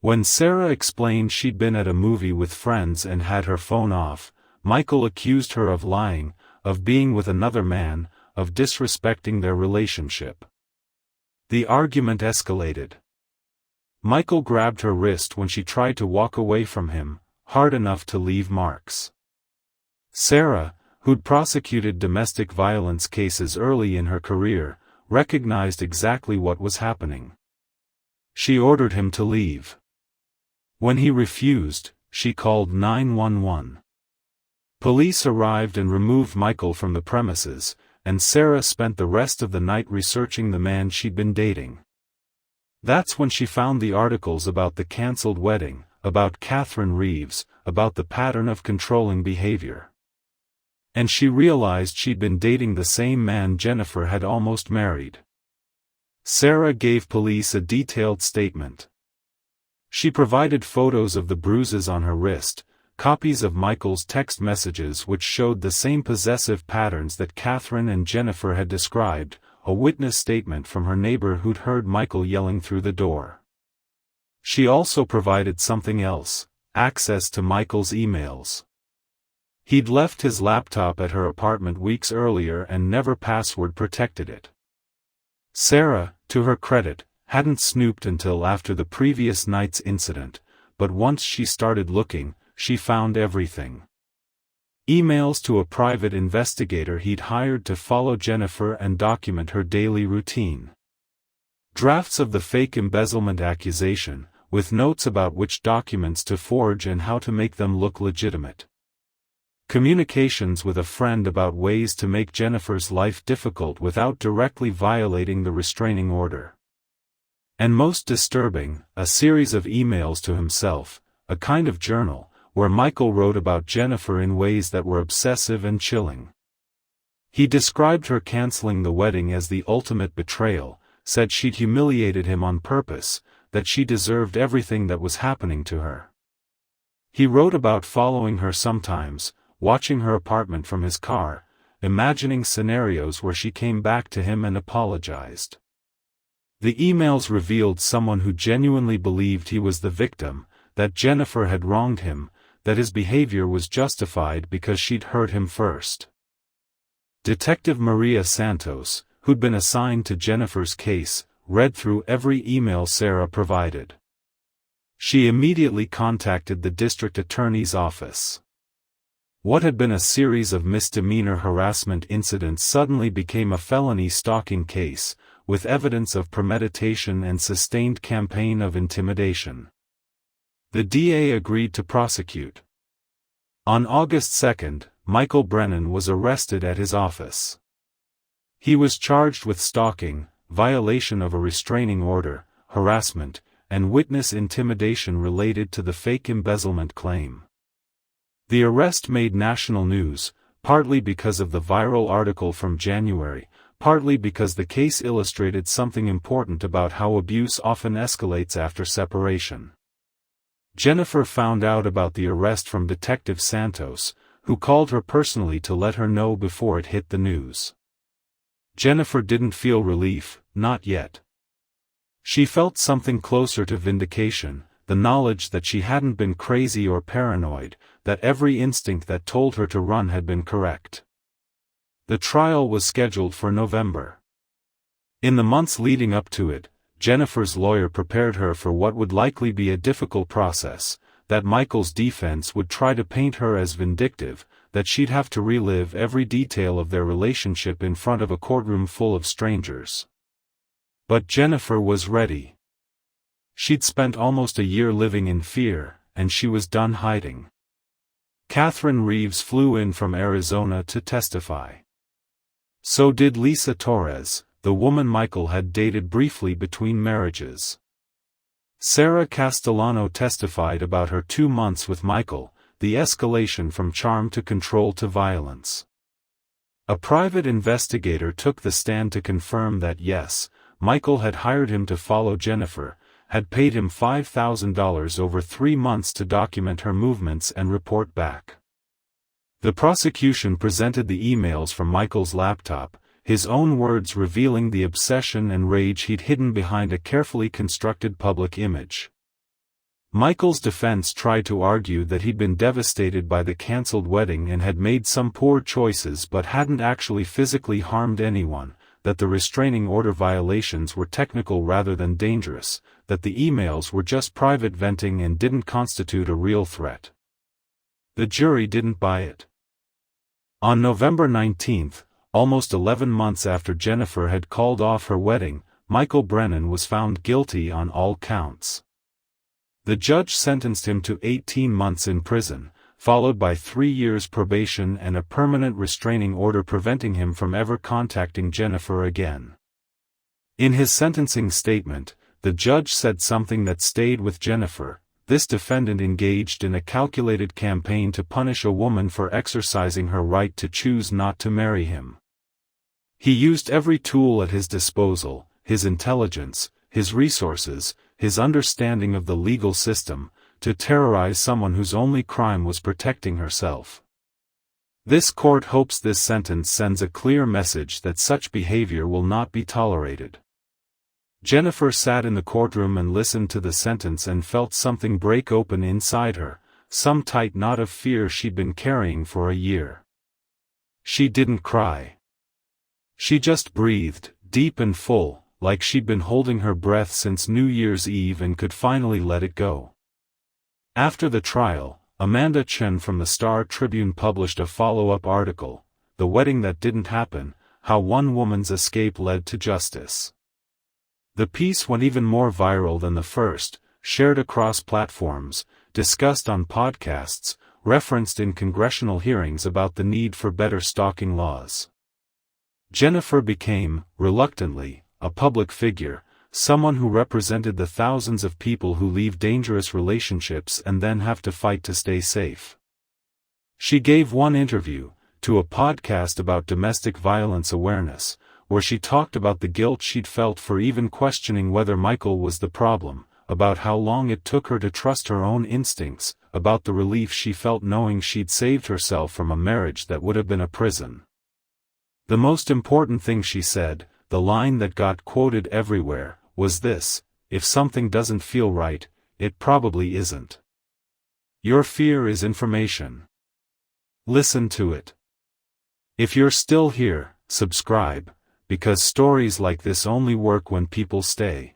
Speaker 1: When Sarah explained she'd been at a movie with friends and had her phone off, Michael accused her of lying, of being with another man, of disrespecting their relationship. The argument escalated. Michael grabbed her wrist when she tried to walk away from him, hard enough to leave marks. Sarah, who'd prosecuted domestic violence cases early in her career, recognized exactly what was happening. She ordered him to leave. When he refused, she called 911. Police arrived and removed Michael from the premises, and Sarah spent the rest of the night researching the man she'd been dating. That's when she found the articles about the cancelled wedding, about Catherine Reeves, about the pattern of controlling behavior. And she realized she'd been dating the same man Jennifer had almost married. Sarah gave police a detailed statement. She provided photos of the bruises on her wrist, copies of Michael's text messages which showed the same possessive patterns that Catherine and Jennifer had described, a witness statement from her neighbor who'd heard Michael yelling through the door. She also provided something else: access to Michael's emails. He'd left his laptop at her apartment weeks earlier and never password protected it. Sarah, to her credit, hadn't snooped until after the previous night's incident, but once she started looking, she found everything. Emails to a private investigator he'd hired to follow Jennifer and document her daily routine. Drafts of the fake embezzlement accusation, with notes about which documents to forge and how to make them look legitimate. Communications with a friend about ways to make Jennifer's life difficult without directly violating the restraining order. And most disturbing, a series of emails to himself, a kind of journal, where Michael wrote about Jennifer in ways that were obsessive and chilling. He described her canceling the wedding as the ultimate betrayal, said she'd humiliated him on purpose, that she deserved everything that was happening to her. He wrote about following her sometimes, watching her apartment from his car, imagining scenarios where she came back to him and apologized. The emails revealed someone who genuinely believed he was the victim, that Jennifer had wronged him, that his behavior was justified because she'd hurt him first. Detective Maria Santos, who'd been assigned to Jennifer's case, read through every email Sarah provided. She immediately contacted the district attorney's office. What had been a series of misdemeanor harassment incidents suddenly became a felony stalking case, with evidence of premeditation and sustained campaign of intimidation. The DA agreed to prosecute. On August 2, Michael Brennan was arrested at his office. He was charged with stalking, violation of a restraining order, harassment, and witness intimidation related to the fake embezzlement claim. The arrest made national news, partly because of the viral article from January, partly because the case illustrated something important about how abuse often escalates after separation. Jennifer found out about the arrest from Detective Santos, who called her personally to let her know before it hit the news. Jennifer didn't feel relief, not yet. She felt something closer to vindication, the knowledge that she hadn't been crazy or paranoid, that every instinct that told her to run had been correct. The trial was scheduled for November. In the months leading up to it, Jennifer's lawyer prepared her for what would likely be a difficult process, that Michael's defense would try to paint her as vindictive, that she'd have to relive every detail of their relationship in front of a courtroom full of strangers. But Jennifer was ready. She'd spent almost a year living in fear, and she was done hiding. Catherine Reeves flew in from Arizona to testify. So did Lisa Torres, the woman Michael had dated briefly between marriages. Sarah Castellano testified about her 2 months with Michael, the escalation from charm to control to violence. A private investigator took the stand to confirm that yes, Michael had hired him to follow Jennifer, had paid him $5,000 over 3 months to document her movements and report back. The prosecution presented the emails from Michael's laptop, his own words revealing the obsession and rage he'd hidden behind a carefully constructed public image. Michael's defense tried to argue that he'd been devastated by the cancelled wedding and had made some poor choices but hadn't actually physically harmed anyone, that the restraining order violations were technical rather than dangerous, that the emails were just private venting and didn't constitute a real threat. The jury didn't buy it. On November 19, almost 11 months after Jennifer had called off her wedding, Michael Brennan was found guilty on all counts. The judge sentenced him to 18 months in prison, followed by 3 years probation and a permanent restraining order preventing him from ever contacting Jennifer again. In his sentencing statement, the judge said something that stayed with Jennifer: this defendant engaged in a calculated campaign to punish a woman for exercising her right to choose not to marry him. He used every tool at his disposal, his intelligence, his resources, his understanding of the legal system, to terrorize someone whose only crime was protecting herself. This court hopes this sentence sends a clear message that such behavior will not be tolerated. Jennifer sat in the courtroom and listened to the sentence and felt something break open inside her, some tight knot of fear she'd been carrying for a year. She didn't cry. She just breathed, deep and full, like she'd been holding her breath since New Year's Eve and could finally let it go. After the trial, Amanda Chen from the Star Tribune published a follow-up article, "The Wedding That Didn't Happen: How One Woman's Escape Led to Justice." The piece went even more viral than the first, shared across platforms, discussed on podcasts, referenced in congressional hearings about the need for better stalking laws. Jennifer became, reluctantly, a public figure, someone who represented the thousands of people who leave dangerous relationships and then have to fight to stay safe. She gave one interview, to a podcast about domestic violence awareness, where she talked about the guilt she'd felt for even questioning whether Michael was the problem, about how long it took her to trust her own instincts, about the relief she felt knowing she'd saved herself from a marriage that would have been a prison. The most important thing she said, the line that got quoted everywhere, was this: if something doesn't feel right, it probably isn't. Your fear is information. Listen to it. If you're still here, subscribe, because stories like this only work when people stay.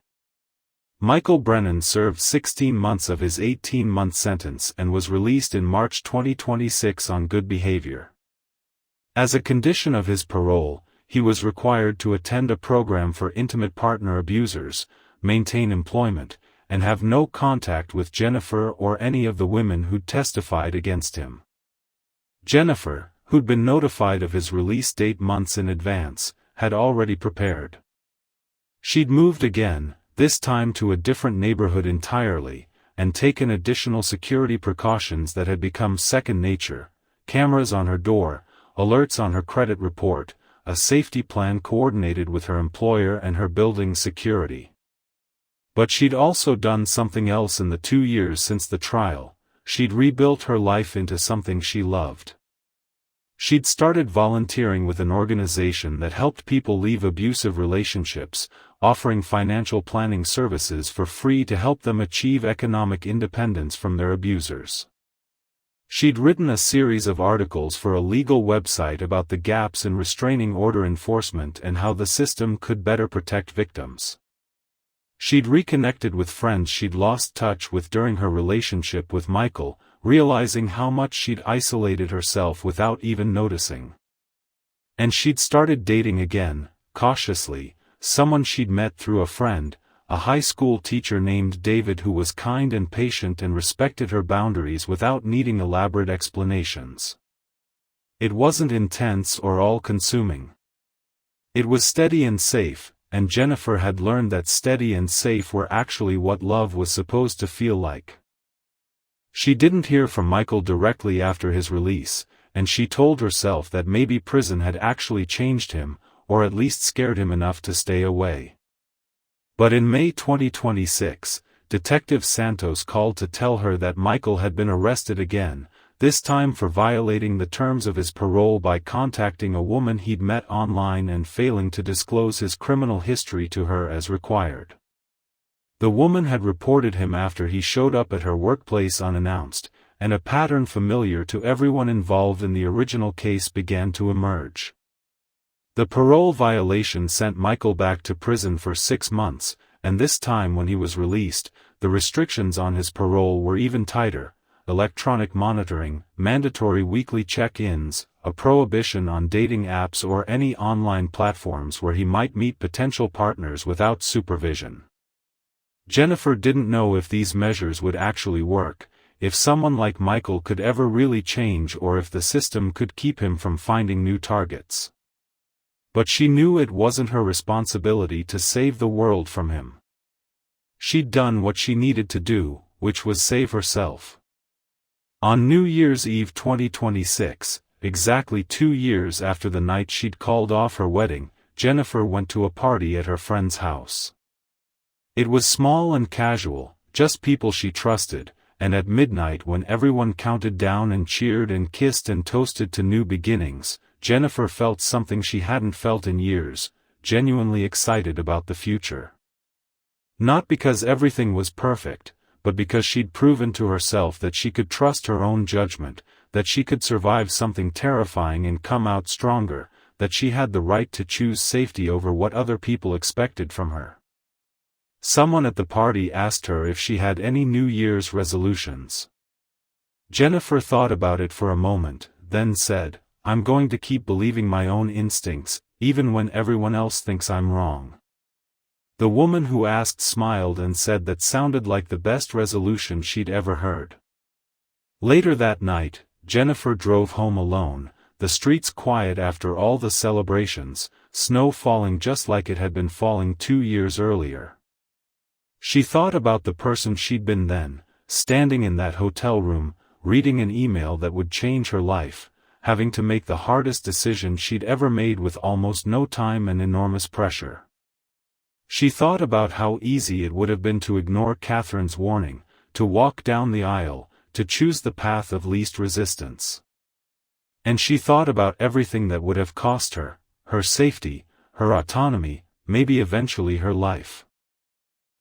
Speaker 1: Michael Brennan served 16 months of his 18-month sentence and was released in March 2026 on good behavior. As a condition of his parole, he was required to attend a program for intimate partner abusers, maintain employment, and have no contact with Jennifer or any of the women who'd testified against him. Jennifer, who'd been notified of his release date months in advance, had already prepared. She'd moved again, this time to a different neighborhood entirely, and taken additional security precautions that had become second nature: cameras on her door, alerts on her credit report, a safety plan coordinated with her employer and her building's security. But she'd also done something else in the 2 years since the trial. She'd rebuilt her life into something she loved. She'd started volunteering with an organization that helped people leave abusive relationships, offering financial planning services for free to help them achieve economic independence from their abusers. She'd written a series of articles for a legal website about the gaps in restraining order enforcement and how the system could better protect victims. She'd reconnected with friends she'd lost touch with during her relationship with Michael, realizing how much she'd isolated herself without even noticing. And she'd started dating again, cautiously, someone she'd met through a friend, a high school teacher named David who was kind and patient and respected her boundaries without needing elaborate explanations. It wasn't intense or all-consuming. It was steady and safe, and Jennifer had learned that steady and safe were actually what love was supposed to feel like. She didn't hear from Michael directly after his release, and she told herself that maybe prison had actually changed him, or at least scared him enough to stay away. But in May 2026, Detective Santos called to tell her that Michael had been arrested again, this time for violating the terms of his parole by contacting a woman he'd met online and failing to disclose his criminal history to her as required. The woman had reported him after he showed up at her workplace unannounced, and a pattern familiar to everyone involved in the original case began to emerge. The parole violation sent Michael back to prison for 6 months, and this time when he was released, the restrictions on his parole were even tighter: electronic monitoring, mandatory weekly check-ins, a prohibition on dating apps or any online platforms where he might meet potential partners without supervision. Jennifer didn't know if these measures would actually work, if someone like Michael could ever really change, or if the system could keep him from finding new targets. But she knew it wasn't her responsibility to save the world from him. She'd done what she needed to do, which was save herself. On New Year's Eve 2026, exactly 2 years after the night she'd called off her wedding, Jennifer went to a party at her friend's house. It was small and casual, just people she trusted, and at midnight when everyone counted down and cheered and kissed and toasted to new beginnings, Jennifer felt something she hadn't felt in years: genuinely excited about the future. Not because everything was perfect, but because she'd proven to herself that she could trust her own judgment, that she could survive something terrifying and come out stronger, that she had the right to choose safety over what other people expected from her. Someone at the party asked her if she had any New Year's resolutions. Jennifer thought about it for a moment, then said, "I'm going to keep believing my own instincts, even when everyone else thinks I'm wrong." The woman who asked smiled and said that sounded like the best resolution she'd ever heard. Later that night, Jennifer drove home alone, the streets quiet after all the celebrations, snow falling just like it had been falling 2 years earlier. She thought about the person she'd been then, standing in that hotel room, reading an email that would change her life, having to make the hardest decision she'd ever made with almost no time and enormous pressure. She thought about how easy it would have been to ignore Catherine's warning, to walk down the aisle, to choose the path of least resistance. And she thought about everything that would have cost her, her safety, her autonomy, maybe eventually her life.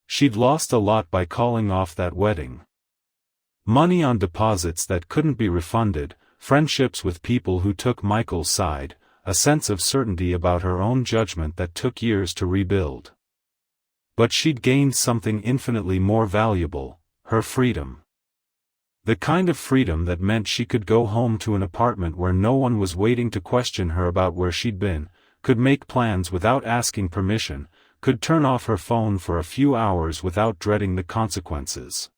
Speaker 1: She'd lost a lot by calling off that wedding. Money on deposits that couldn't be refunded, friendships with people who took Michael's side, a sense of certainty about her own judgment that took years to rebuild. But she'd gained something infinitely more valuable, her freedom. The kind of freedom that meant she could go home to an apartment where no one was waiting to question her about where she'd been, could make plans without asking permission, could turn off her phone for a few hours without dreading the consequences.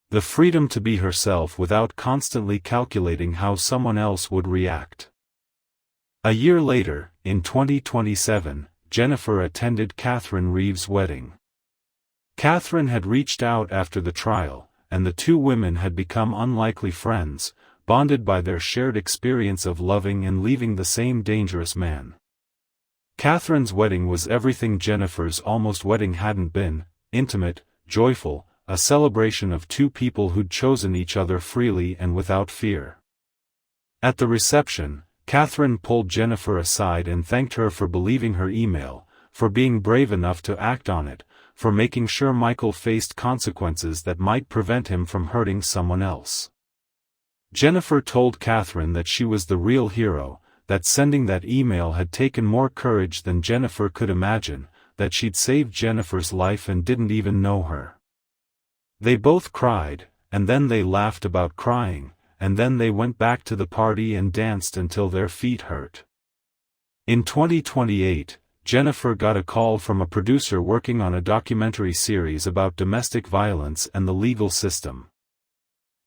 Speaker 1: The freedom to be herself without constantly calculating how someone else would react. A year later, in 2027, Jennifer attended Catherine Reeves' wedding. Catherine had reached out after the trial, and the two women had become unlikely friends, bonded by their shared experience of loving and leaving the same dangerous man. Catherine's wedding was everything Jennifer's almost wedding hadn't been: intimate, joyful, a celebration of two people who'd chosen each other freely and without fear. At the reception, Catherine pulled Jennifer aside and thanked her for believing her email, for being brave enough to act on it, for making sure Michael faced consequences that might prevent him from hurting someone else. Jennifer told Catherine that she was the real hero, that sending that email had taken more courage than Jennifer could imagine, that she'd saved Jennifer's life and didn't even know her. They both cried, and then they laughed about crying, and then they went back to the party and danced until their feet hurt. In 2028, Jennifer got a call from a producer working on a documentary series about domestic violence and the legal system.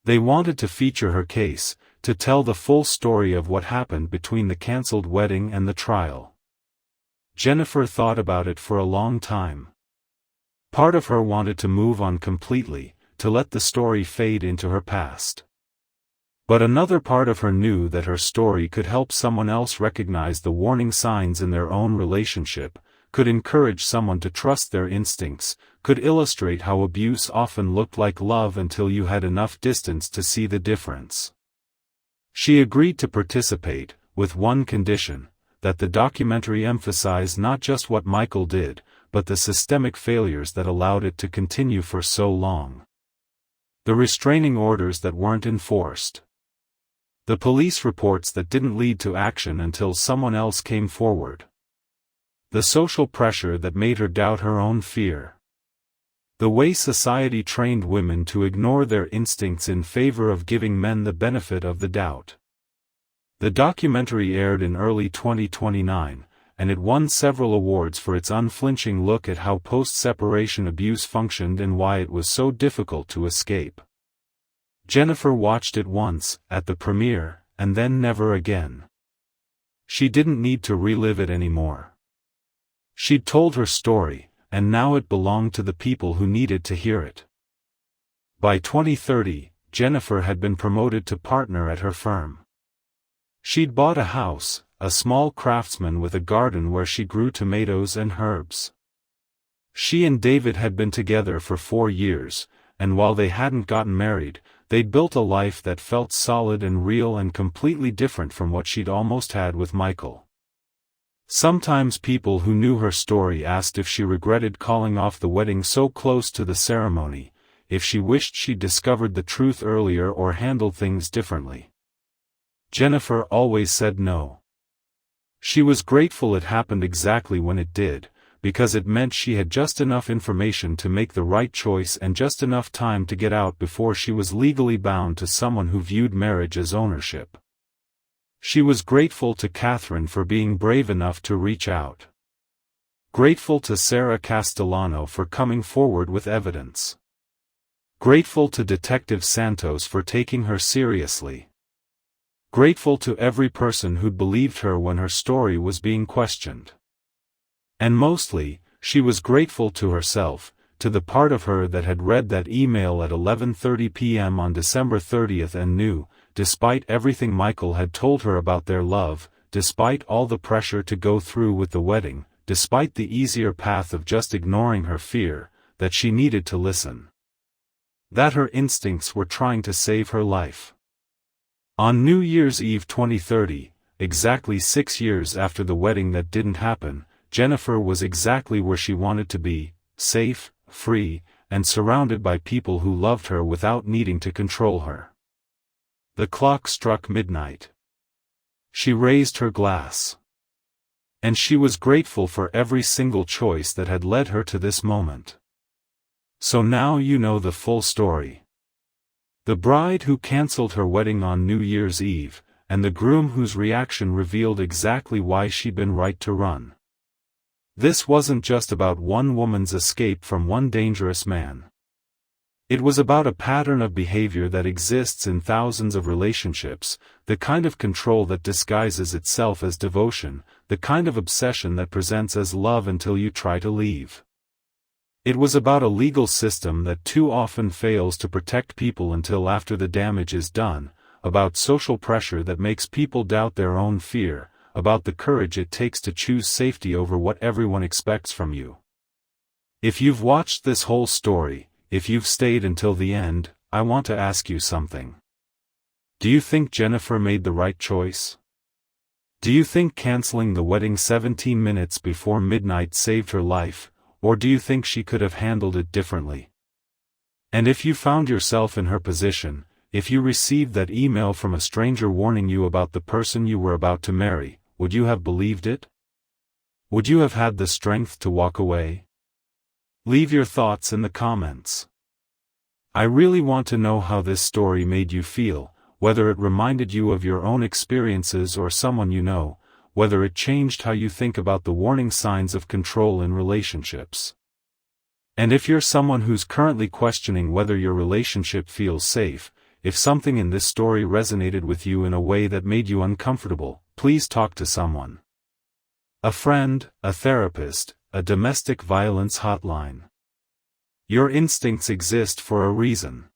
Speaker 1: They wanted to feature her case, to tell the full story of what happened between the cancelled wedding and the trial. Jennifer thought about it for a long time. Part of her wanted to move on completely, to let the story fade into her past. But another part of her knew that her story could help someone else recognize the warning signs in their own relationship, could encourage someone to trust their instincts, could illustrate how abuse often looked like love until you had enough distance to see the difference. She agreed to participate, with one condition: that the documentary emphasize not just what Michael did, but the systemic failures that allowed it to continue for so long. The restraining orders that weren't enforced. The police reports that didn't lead to action until someone else came forward. The social pressure that made her doubt her own fear. The way society trained women to ignore their instincts in favor of giving men the benefit of the doubt. The documentary aired in early 2029, and it won several awards for its unflinching look at how post-separation abuse functioned and why it was so difficult to escape. Jennifer watched it once, at the premiere, and then never again. She didn't need to relive it anymore. She'd told her story, and now it belonged to the people who needed to hear it. By 2030, Jennifer had been promoted to partner at her firm. She'd bought a house, a small craftsman with a garden where she grew tomatoes and herbs. She and David had been together for 4 years, and while they hadn't gotten married, they'd built a life that felt solid and real and completely different from what she'd almost had with Michael. Sometimes people who knew her story asked if she regretted calling off the wedding so close to the ceremony, if she wished she'd discovered the truth earlier or handled things differently. Jennifer always said no. She was grateful it happened exactly when it did, because it meant she had just enough information to make the right choice and just enough time to get out before she was legally bound to someone who viewed marriage as ownership. She was grateful to Catherine for being brave enough to reach out. Grateful to Sarah Castellano for coming forward with evidence. Grateful to Detective Santos for taking her seriously. Grateful to every person who'd believed her when her story was being questioned. And mostly, she was grateful to herself, to the part of her that had read that email at 11:30 p.m. on December 30th and knew, despite everything Michael had told her about their love, despite all the pressure to go through with the wedding, despite the easier path of just ignoring her fear, that she needed to listen. That her instincts were trying to save her life. On New Year's Eve 2030, exactly 6 years after the wedding that didn't happen, Jennifer was exactly where she wanted to be, safe, free, and surrounded by people who loved her without needing to control her. The clock struck midnight. She raised her glass. And she was grateful for every single choice that had led her to this moment. So now you know the full story. The bride who cancelled her wedding on New Year's Eve, and the groom whose reaction revealed exactly why she'd been right to run. This wasn't just about one woman's escape from one dangerous man. It was about a pattern of behavior that exists in thousands of relationships, the kind of control that disguises itself as devotion, the kind of obsession that presents as love until you try to leave. It was about a legal system that too often fails to protect people until after the damage is done, about social pressure that makes people doubt their own fear, about the courage it takes to choose safety over what everyone expects from you. If you've watched this whole story, if you've stayed until the end, I want to ask you something. Do you think Jennifer made the right choice? Do you think canceling the wedding 17 minutes before midnight saved her life, or do you think she could have handled it differently? And if you found yourself in her position, if you received that email from a stranger warning you about the person you were about to marry, would you have believed it? Would you have had the strength to walk away? Leave your thoughts in the comments. I really want to know how this story made you feel, whether it reminded you of your own experiences or someone you know, whether it changed how you think about the warning signs of control in relationships. And if you're someone who's currently questioning whether your relationship feels safe, if something in this story resonated with you in a way that made you uncomfortable, please talk to someone. A friend, a therapist, a domestic violence hotline. Your instincts exist for a reason.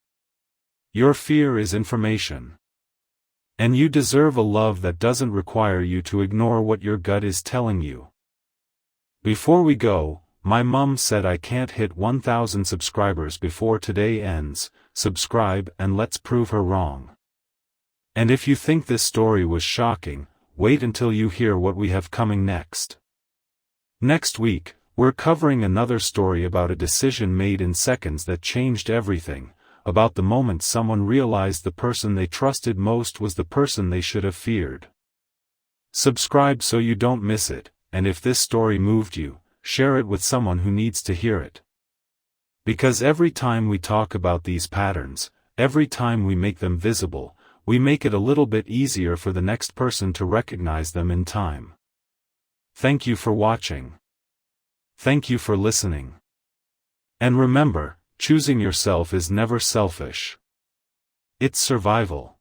Speaker 1: Your fear is information. And you deserve a love that doesn't require you to ignore what your gut is telling you. Before we go, my mum said I can't hit 1,000 subscribers before today ends. Subscribe and let's prove her wrong. And if you think this story was shocking, wait until you hear what we have coming next. Next week, we're covering another story about a decision made in seconds that changed everything, about the moment someone realized the person they trusted most was the person they should have feared. Subscribe so you don't miss it, and if this story moved you, share it with someone who needs to hear it. Because every time we talk about these patterns, every time we make them visible, we make it a little bit easier for the next person to recognize them in time. Thank you for watching. Thank you for listening. And remember, choosing yourself is never selfish. It's survival.